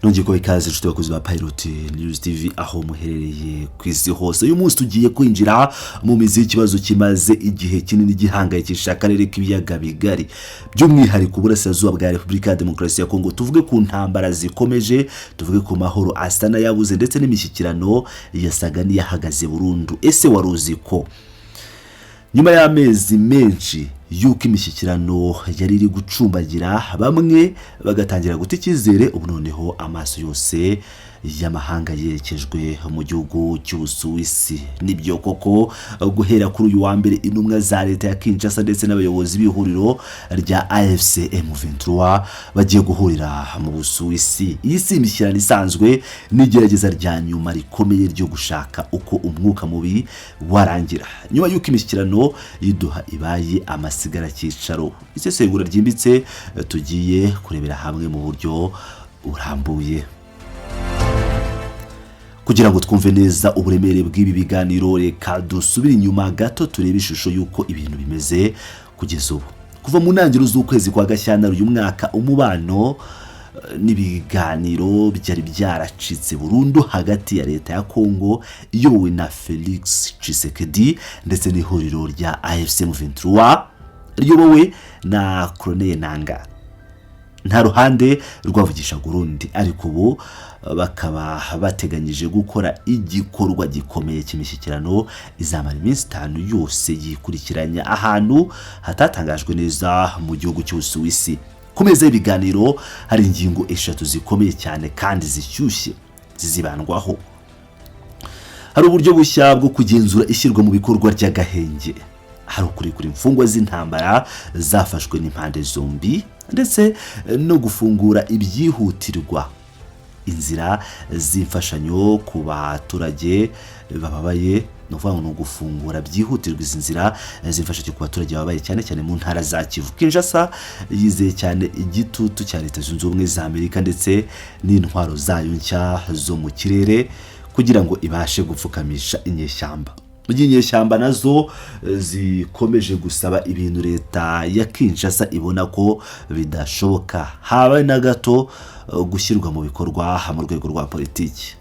Nongeye ko ikaze inshuti bakozi ba Pilot News TV aho muherereye ku isi hose. Uyu munsi tugiye kwinjira mu mizi y'ikibazo kimaze igihe kinini gihangayikisha akarere k'ibiyaga bigari, by'umwihariko uburasirazuba bwa Repubulika ya Demokarasi ya Congo. Tuvuge ku ntambara zikomeje, tuvuge ku mahoro asa n'ayabuze ndetse n'imishyikirano yasaga n'iyahagaze burundu. Ese waruzi ko nyuma y'amezi menshi yuko imishyikirano yari iri gucumbagira, bamwe bagatangira guta icyizere, ubu noneho amaso yose y'amahanga yerekejwe mu gihugu cy'Ubusuwisi? Nibyo koko, guhera kuri uyu wa mbere intumwa za leta ya Kinshasa ndetse n'abayobozi b'ihuriro rya AFC M23 bagiye guhurira mu Busuwisi. Iyi si imishyikirano isanzwe n'igerageza rya nyuma rikomeye ryo gushaka uko umwuka mubi warangira, nyuma y'uko imishyikirano yiduha ibaye amasigara cyicaro. Isesengura ryimbitse tugiye kurebera hamwe mu buryo urambuye kugira ngo twumve neza uburemere bw'ibi biganiro. Reka dusubire inyuma gato turebe ishusho y'uko ibintu bimeze kugeza ubu. Kuva mu ntangiriro z'ukwezi kwa Gashyantare uyu mwaka, umubano n'ibiganiro byari byaracitse burundu hagati ya leta ya Congo iyobowe na Felix Tshisekedi ndetse n'ihuriro rya AFC M23 riyobowe na Colonel Nanga. Nta ruhande rwavugisha Burundi, ariko ubu bakaba bateganyije gukora igikorwa gikomeye cy'imishyikirano izamara iminsi 5 yose yikurikiranya ahantu hatatangajwe neza mu gihugu cy'Ubusuwisi. Ku meza y'ibiganiro hari ingingo 3 zikomeye cyane kandi zishyushye zizibandwaho. Hari uburyo bushya bwo kugenzura ishyirwa mu bikorwa ry'agahenge, hari ukurikura imfungwa z'intambara zafashwe n'impande zombi, ndetse no gufungura ibyihutirwa inzira z'imfashanyo ku baturage bababaye. No kuvuga ngo gufungura byihutirwa izi nzira z'imfashanyo ku baturage bababaye cyane cyane mu ntara za Kivu. Kinshasa yizeye cyane igitutu cya Leta Zunze Ubumwe za Amerika ndetse n'intwaro zayo nshya zo mu kirere kugira ngo ibashe gupfukamisha inyeshyamba. Inyeshyamba nazo zikomeje gusaba ibintu leta ya Kinshasa ibona ko bidashoboka habe na gato gushyirwa mu bikorwa mu rwego rwa politiki.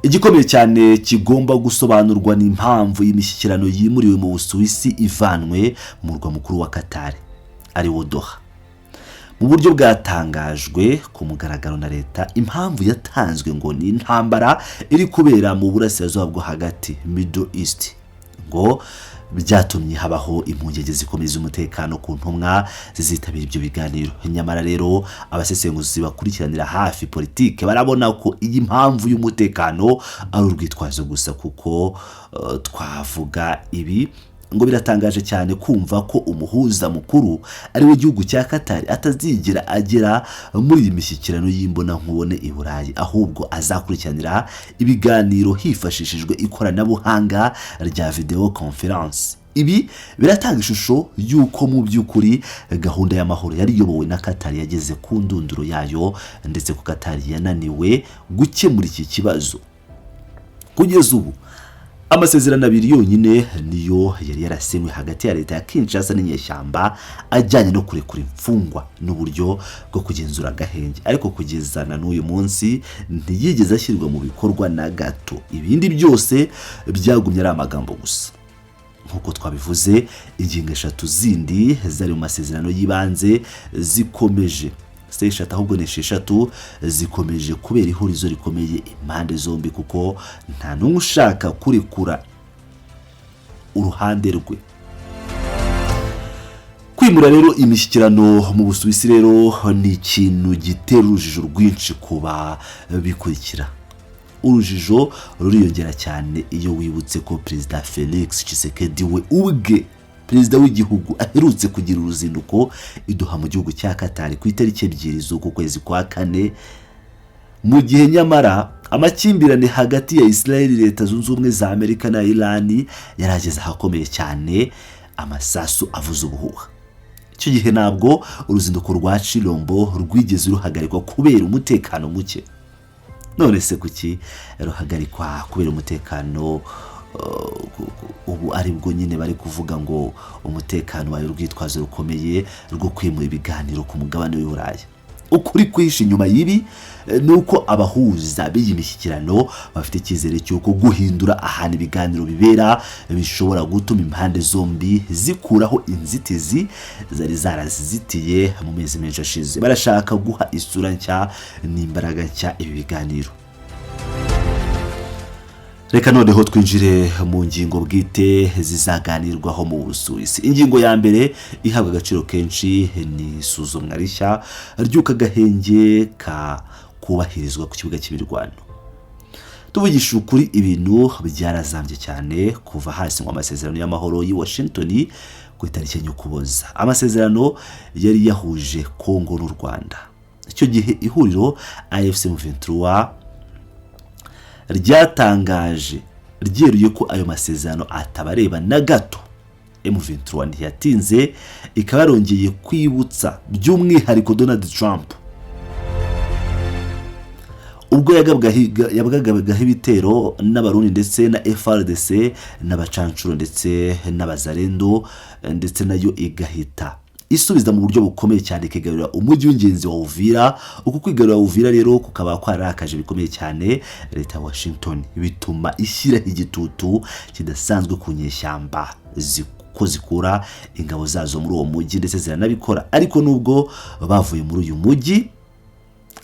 Igikomeye cyane kigomba gusobanurwa n'impamvu y'imishyikirano yimuriwe mu Busuwisi ivanwe mu murwa mukuru wa QATAR ari wo Doha. Mu buryo bwatangajwe ku mugaragaro na leta, impamvu yatanzwe ngo ni intambara iri kubera mu burasirazuba bwo hagati, Middle East, ngo byatumye habaho impungenge zikomeye z'umutekano ku ntumwa zizitabira ibyo biganiro. Nyamara rero abasesenguzi bakurikiranira hafi politike barabona ko iyi mpamvu y'umutekano ari urwitwazo gusa, kuko twavuga ibi ngo biratangaje cyane kumva ko umuhuza mukuru ari we gihugu cya QATAR atazigera agera muri iyi mishyikirano y'imbona nkubone i Burayi, ahubwo azakurikiranira ibiganiro hifashishijwe ikoranabuhanga rya video conference. Ibi biratanga ishusho y'uko mu by'ukuri gahunda y'amahoro yari iyobowe na QATAR yageze ku ndunduro yayo, ndetse ko QATAR yananiwe gukemura iki kibazo. Kugeza ubu amasezerano 2 yonyine niyo yari yarasinywe hagati ya leta ya Kinshasa n'inyeshyamba ajyanye no kurekura imfungwa n'uburyo bwo kugenzura agahenge, ariko kugeza na n'uyu munsi ntiyigeze ashyirwa mu bikorwa na gato. Ibindi byose byagumye ari amagambo gusa. Nkuko twabivuze, ingingo 3 zindi zari mu masezerano y'ibanze zikomeje, ahubwo ni 6 zikomeje kubera ihurizo rikomeye impande zombi, kuko nta n'umwe ushaka kurekura uruhande rwe. Kwimura rero imishyikirano mu Busuwisi rero ni ikintu gitera urujijo rwinshi kuba bikurikira. Urujijo ruriyongera cyane iyo wibutse ko Perezida Felix Tshisekedi we ubwe, perezida w'igihugu, aherutse kugira uruzinduko iduha mu gihugu cya QATAR ku itariki 2 z'uku kwezi kwa 4, mu gihe nyamara amakimbirane hagati ya Israel, Leta Zunze Ubumwe za Amerika na Iran yarageze ahakomeye cyane, amasasu avuza ubuhuha. Icyo gihe ntabwo uruzinduko rwa Chilombo rwigeze ruhagarikwa kubera umutekano muke. None se kuki ruhagarikwa kubera umutekano ubu ari bwo nyine bari kuvuga ngo umutekano wayo rwitwazo rukomeye rwo kwimura ibiganiro ku mugabane w'Uburayi. ukuri kwihishe inyuma y'ibi nuko abahuza b'iyi mishyikirano bafite icyizere cy'uko guhindura ahantu ibiganiro bibera bishobora gutuma impande zombi zikuraho inzitizi zari zarazitiye mu mezi menshi ashize. Barashaka guha isura nshya n'imbaraga nshya ibi biganiro. Reka noneho twinjire mu ngingo bwite zizaganirwaho mu Busuwisi. Ingingo ya mbere ihabwa agaciro kenshi ni isuzumwa rishya ry'uko agahenge ka kubahirizwa ku kibuga cy'imirwano. Tuvugisha ukuri, ibintu byarazambye cyane kuva hasinywa amasezerano y'amahoro y'i Washington ku itariki y'Ukuboza. Amasezerano yari yahuje Congo n'u Rwanda. Icyo gihe ihuriro AFC M23 ryatangaje ryeruye ko ayo masezerano atabareba na gato. M23 ntiyatinze ikaba yarongeye kwibutsa by'umwihariko Donald Trump ubwo yabwagaho ibitero n'abarundi ndetse na FRDC n'abacancuro ndetse n'abazarendo, ndetse nayo igahita isubiza mu buryo bukomeye cyane kigarura umujyi w'ingenzi wa Uvira. Uko kwigarura Uvira rero kukaba kwarakaje bikomeye cyane leta ya Washington, bituma ishyiraho igitutu kidasanzwe ku nyeshyamba ko zikura ingabo zazo muri uwo mujyi, ndetse ziranabikora. Ariko nubwo bavuye muri uyu mujyi,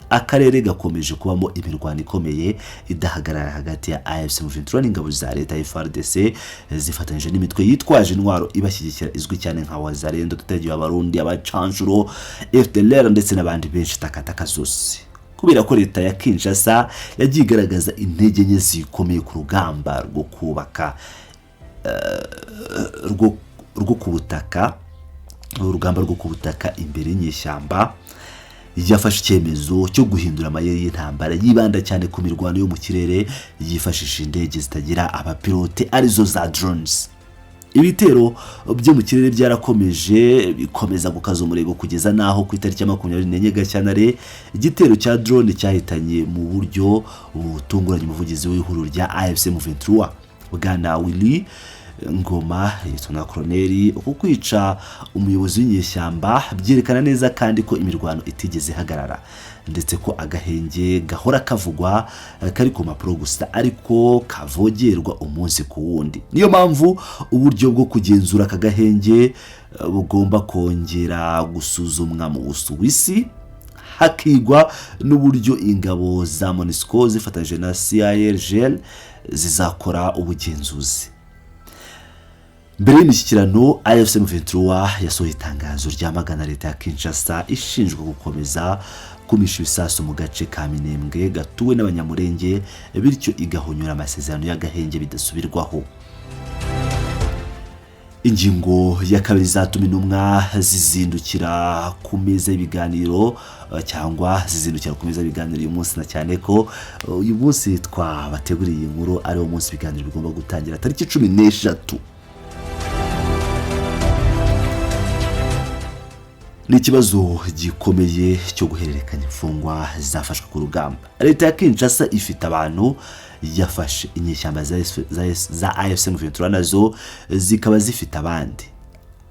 akarere gakomeje kubamo imirwano ikomeye idahagarara hagati ya AFC M23 n'ingabo za leta ya FARDC zifatanyije n'imitwe yitwaje intwaro ibashyigikira izwi cyane nka wazarendo, tutagiye abarundi, abacancuro, FDLR ndetse n'abandi benshi takataka zose. Kubera ko leta ya Kinshasa yagiye igaragaza intege nke zikomeye ku rugamba rwo kubaka rwo kubutaka, urugamba rwo kubutaka imbere y'inyeshyamba, yafashe icyemezo cyo guhindura amayeri y'intambara yibanda cyane ku mirwano yo mu kirere yifashisha indege zitagira abapilote arizo za drones. Ibitero byo mu kirere byarakomeje bikomeza gukaza umurego kugeza naho ku itariki ya 24 Gashyantare igitero cya drone cyahitanye mu buryo butunguranye umuvugizi w'ihuriro rya AFC M23 Bwana Willy Ngoma yitwa Colonel. Uko kwica umuyobozi w'inyeshyamba byerekana neza kandi ko imirwano itigeze hagarara, ndetse ko agahenge gahora kavugwa kari ku mapuro gusa ariko kavogerwa umunsi ku wundi. Niyo mpamvu uburyo bwo kugenzura akagahenge bugomba kongera gusuzumwa mu Busuwisi, hakigwa n'uburyo ingabo za MONUSCO zifatanyije na CIRGL zizakora ubugenzuzi. Mbere y'imishyikirano, AFC M23 yasohoye itangazo ryamagana leta ya Kinshasa ishinjwa gukomeza kumisha ibisasu mu gace ka Minembwe gatuwe n'abanyamurenge, bityo igahonyura amasezerano y'agahenge bidasubirwaho. Ingingo ya kabiri zatuma intumwa zizindukira ku meza y'ibiganiro cyangwa zizindukira ku meza y'ibiganiro uyu munsi, na cyane ko uyu munsi twabateguriye inkuru ari wo munsi ibiganiro bigomba gutangira tariki 16. Ni ikibazo gikomeye cyo guhererekanya imfungwa zafashwe ku rugamba. Leta ya Kinshasa ifite abantu yafashe, inyeshyamba za AFC M23 nazo zikaba zifite abandi.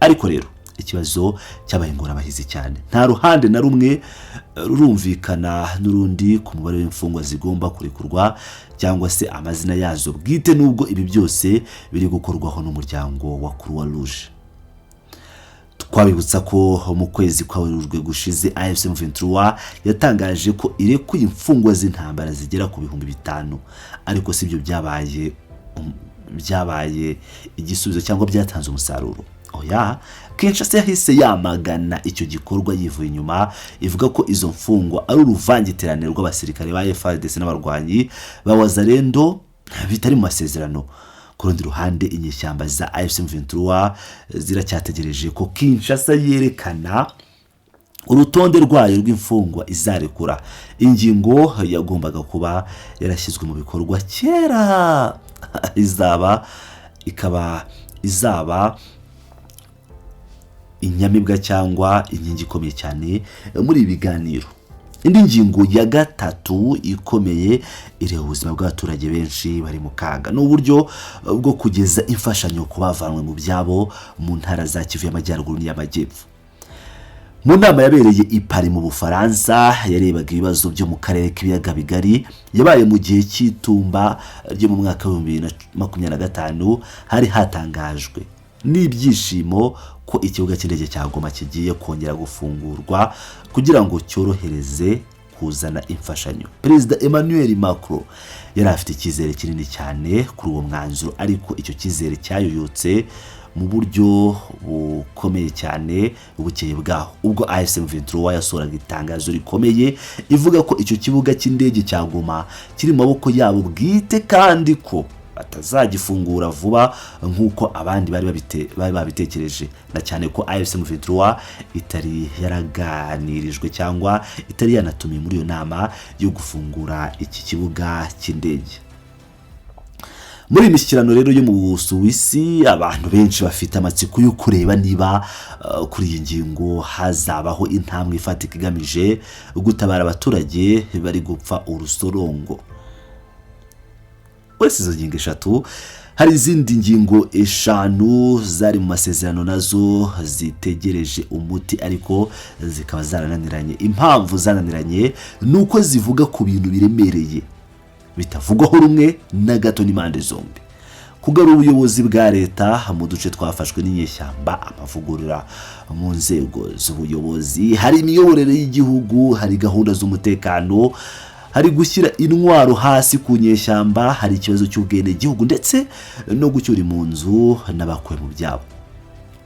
Ariko rero ikibazo cyabaye ingorabahizi cyane, nta ruhande na rumwe rurumvikana n'urundi ku mubare w'imfungwa zigomba kurekurwa cyangwa se amazina yazo bwite, nubwo ibi byose biri gukorwaho n'umuryango wa Croix Rouge. Twabibutsa ko mu kwezi kwa Werurwe gushize AFC M23 yatangaje ko irekuye imfungwa z'intambara zigera ku 5,000, ariko sibyo byabaye igisubizo cyangwa byatanze umusaruro. Oya, Kinshasa yahise yamagana icyo gikorwa yivuye inyuma, ivuga ko izo mfungwa ari uruvangiterane rw'abasirikare ba FARDC n'abarwanyi ba wazarendo bitari mu masezerano. Ku rundi ruhande, inyeshyamba za AFC M23 ziracyategereje ko Kinshasa yerekana urutonde rwayo rw'imfungwa izarekura. Ingingo yagombaga kuba yarashyizwe mu bikorwa kera, izaba inyamibwa cyangwa inkingi ikomeye cyane muri ibiganiro. Indi ngingo ya gatatu ikomeye ireba ubuzima bw'abaturage benshi bari mu kaga, n'uburyo bwo kugeza imfashanyo ku bavanwe mu byabo mu ntara za Kivu y'Amajyaruguru n'iy'Amajyepfo. mu nama yabereye i Paris mu Bufaransa yarebaga ibibazo byo mu karere k'ibiyaga bigari yabaye mu gihe cy'itumba ryo mu mwaka wa 2025 hari hatangajwe n'ibyishimo ko ikibuga cy'indege cya Goma kigiye kongera gufungurwa kugira ngo cyorohereze kuzana imfashanyo. Perezida Emmanuel Macron yari afite icyizere kinini cyane kuri uwo mwanzuro, ariko icyo cyizere cyayoyotse mu buryo bukomeye cyane ubukeye bwaho ubwo M23 yasoraga itangazo rikomeye ivuga ko icyo kibuga cy'indege cya Goma kiri mu maboko yabo bwite kandi ko batazagifungura vuba nk'uko abandi bari babitekereje, na cyane ko M23 itari yaraganirijwe cyangwa itari yanatumiye muri iyo nama yo gufungura iki kibuga cy'indege. Muri imishyikirano rero yo mu Busuwisi abantu benshi bafite amatsiko yo kureba niba kuri iyi ngingo hazabaho intambwe ifatika igamije gutabara abaturage bari gupfa urusorongo. Uretse izo ngingo eshatu hari izindi ngingo eshanu zari mu masezerano nazo zitegereje umuti ariko zikaba zarananiranye. Impamvu zananiranye nuko zivuga ku bintu biremereye bitavugwaho rumwe na gato n'impande zombi. Kugarura ubuyobozi bwa leta mu duce twafashwe n'inyeshyamba, amavugurura mu nzego z'ubuyobozi, hari imiyoborere y'igihugu, hari gahunda z'umutekano, hari gushyira intwaro hasi ku nyeshyamba, hari ikibazo cy'ubwene gihugu ndetse no gucyura mu nzu n'abakuwe mu byabo.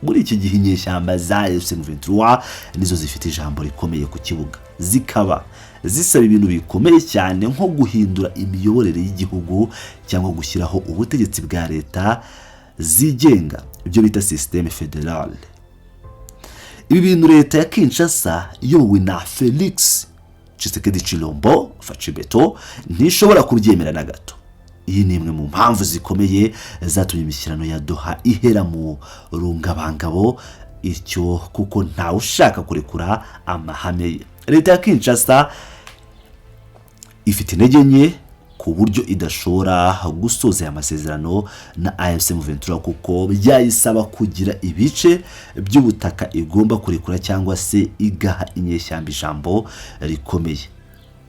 Muri iki gihe inyeshyamba za M23 nizo zifite ijambo rikomeye ku kibuga, zikaba zisaba ibintu bikomeye cyane nko guhindura imiyoborere y'igihugu cyangwa gushyiraho ubutegetsi bwa leta zigenga, ibyo bita système fédéral. Ibi bintu leta ya Kinshasa iyobowe na Felix Tshisekedi Tshilombo Fachibeto ntishobora kubyemera na gato. Iyi ni imwe mu mpamvu zikomeye zatumye imishyikirano ya Doha ihera mu rungabangabo, icyo kuko ntawe ushaka kurekura amahame ye. Leta ya Kinshasa ifite intege nke ku buryo idashobora gusoza amasezerano na M23 kuko byayisaba kugira ibice by'ubutaka igomba kurekura cyangwa se igaha inyeshyamba ijambo rikomeye.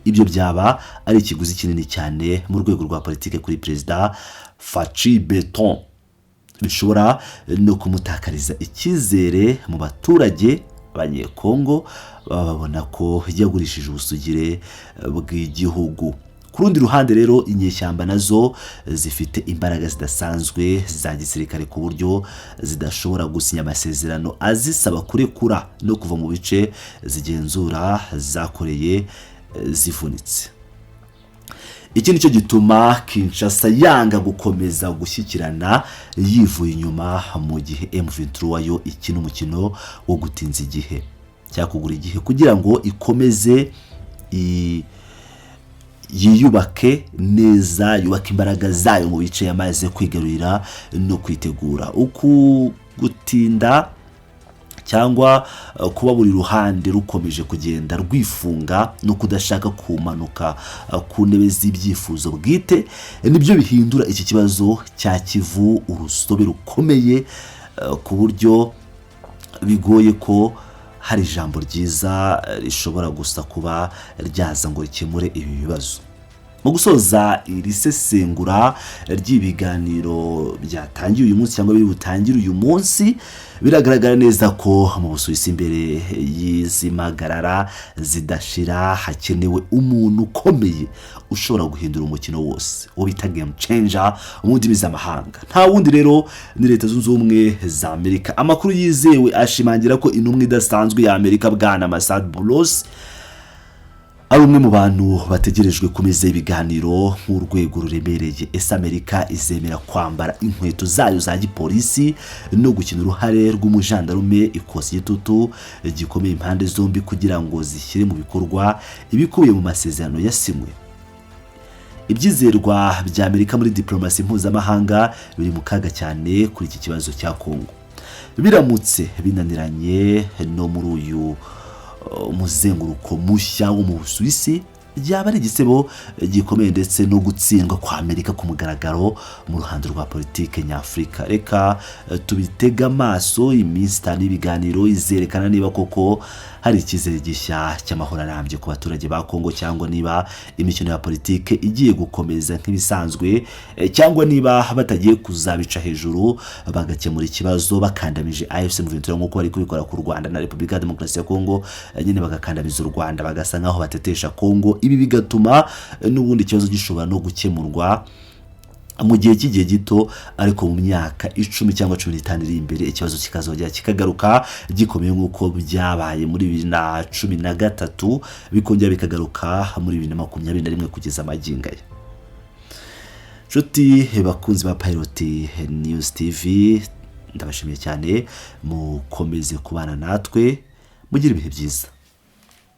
Ibyo byaba ari ikiguzi kinini cyane mu rwego rwa politike kuri Perezida Fachibeto, bishobora no kumutakariza icyizere mu baturage Congo babona ko yagurishije ubusugire bw'igihugu. Ku rundi ruhande rero inyeshyamba nazo zifite imbaraga zidasanzwe za gisirikare ku buryo zidashobora gusinya amasezerano azisaba kurekura no kuva mu bice zigenzura zakoreye zivunitse. Iki nicyo gituma Kinshasa yanga gukomeza gushyikirana yivuye inyuma mu gihe M23 yo ikina umukino wo gutinza igihe cyakugura igihe kugira ngo ikomeze yiyubake neza, yubake imbaraga zayo mu bice yamaze kwigarurira no kwitegura. Uku gutinda cyangwa kuba buri ruhande rukomeje kugenda rwifunga no kudashaka kumanuka ku ntebe z'ibyifuzo bwite nibyo bihindura iki kibazo cya Kivu urusobe rukomeye ku buryo bigoye ko hari ijambo ryiza rishobora gusa kuba ryaza ngo rikemure ibi bibazo. Mu gusoza iri sesengura ry'ibiganiro byatangiye uyu munsi cyangwa biri butangire uyu munsi, biragaragara neza ko mu Busuwisi imbere y'izimagarara zidashira hakenewe umuntu ukomeye ushobora guhindura umukino wose, uwo bita game changer mu ndimi z'amahanga. Nta wundi rero ni Leta Zunze Ubumwe za Amerika. Amakuru yizewe ashimangira ko intumwa idasanzwe ya Amerika bwana Masad Boulos ari umwe mu bantu bategerejwe kumeza ibiganiro nk'urwego ruremereye. Ese Amerika izemera kwambara inkweto zayo za gipolisi no gukina uruhare rw'umujandarume ikosi y'itutu gikomeye impande zombi kugira ngo zishyire mu bikorwa ibikubiye mu masezerano yasinywe? Ibyizerwa bya Amerika muri diplomasi mpuzamahanga biri mu kaga cyane kuri iki kibazo cya Congo. Biramutse binaniranye no muri uyu umuzenguruko mushya wo mu Busuwisi, byaba ari igisebo gikomeye ndetse no gutsindwa kwa Amerika ku mugaragaro mu ruhando rwa politike nyafurika. Reka tubitega amaso, iminsi 5 y'ibiganiro izerekana niba koko hari icyizere gishya cy'amahoro arambye ku baturage ba Congo, cyangwa niba imikino ya politike igiye gukomeza nk'ibisanzwe, cyangwa niba batagiye kuzabica hejuru bagakemura ikibazo bakandamije M23 nk'uko bari kubikora ku Rwanda na Repubulika ya Demokarasi ya Congo, nyine bagakandamiza u Rwanda bagasa nkaho batetesha Congo. Ibi bigatuma n'ubundi ikibazo gishobora no gukemurwa mu gihe cy'igihe gito, ariko mu myaka 10 cyangwa 15 iri imbere ikibazo kikazongera kikagaruka gikomeye nk'uko byabaye muri 2013 bikongera bikagaruka muri 2021 kugeza amagingo aya. Nshuti bakunzi ba Pilot News TV, ndabashimiye cyane, mukomeze kubana natwe, mugira ibihe byiza.